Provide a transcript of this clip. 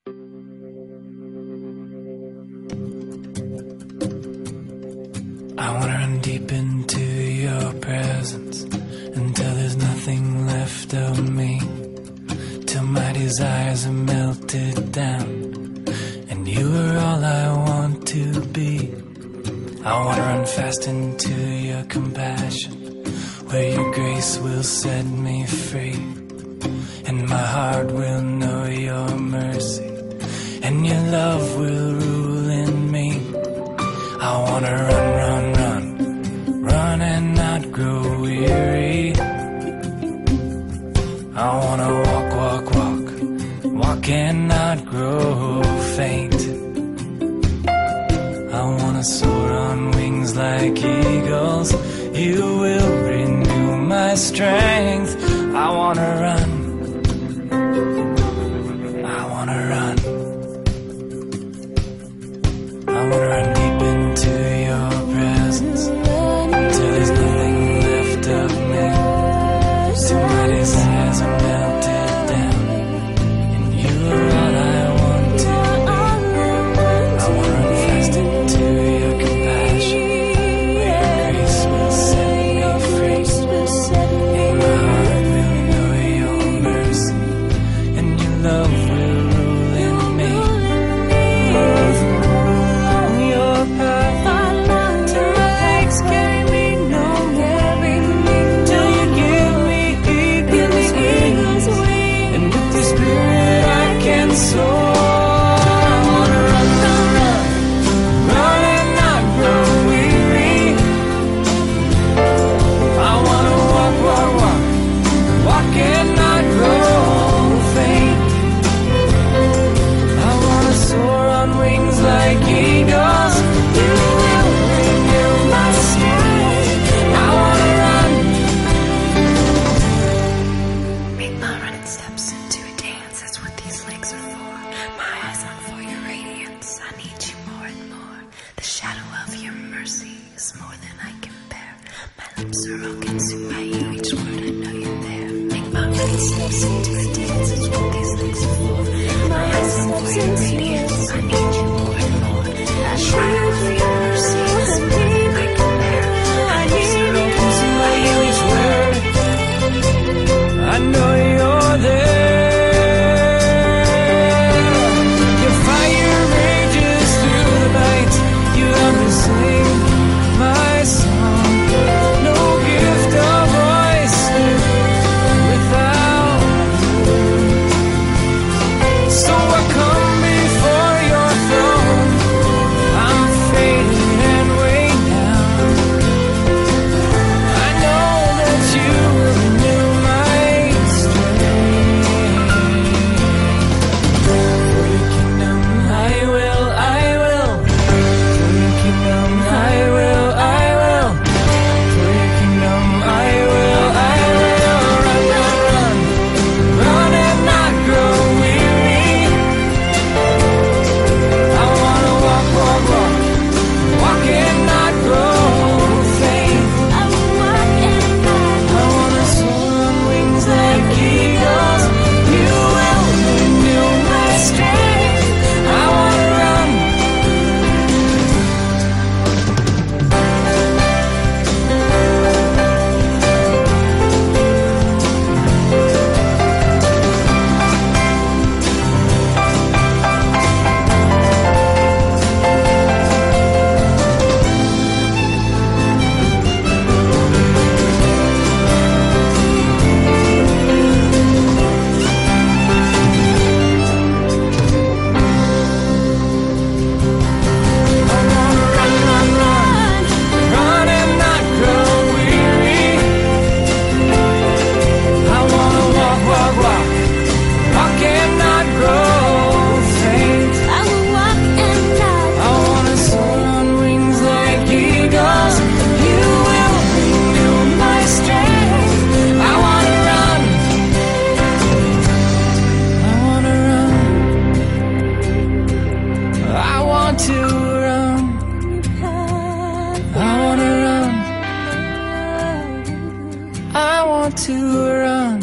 I wanna run deep into your presence until there's nothing left of me, till my desires are melted down and you are all I want to be. I wanna run fast into your compassion, where your grace will set me free, and my heart will know your mercy, and your love will rule in me. I wanna run, run, run, run and not grow weary. I wanna walk, walk, walk, walk and not grow faint. I wanna soar on wings like eagles, you will renew my strength. I wanna run, I wanna run, I wanna run deep into your presence until there's nothing left of me, till my desires are melted down and you are all I want to be. I wanna run fast into your compassion, where your grace will set me free, and my heart will know your mercy, and your love will rule in me. Your path till my legs carry me nowhere, till you give me eagle's wings, and with your spirit I can soar. I wanna run, run, run, run and not grow weary. I wanna walk, walk, walk, walk and not grow faint. I wanna soar on wings like eagles, you will renew my strength. I wanna run. Make my running steps into a dance, that's what these legs are for. My eyes on for your radiance, I need you more and more. The shadow of your mercy is more than I can bear. My lips are open to my you, each word I know you're there. Make my running steps into a dance, that's what these legs are for. My eyes on for your radiance, I need you more and more. The shadow of your mercy is more than I can bear. My lips are open to my you, each word I know you're there. Your fire rages through the night, you help me sing my song. No gift of voice without you. So I come before your throne, I'm fading and way down. I know that you will renew my strength. For your kingdom I will, I will. For your kingdom I will, I will. For your kingdom I will, I will. Run, run, run, run and not grow weary. I wanna walk, walk, walk, walk and not grow faint. I wanna soar on wings like eagles, you will renew my strength. I wanna run. Run and not grow weary. I wanna walk, walk, walk, walk and not grow faint. I wanna soar on wings like eagles, you will renew my strength. I wanna run, I wanna run, I want to run. I wanna run, I want to run.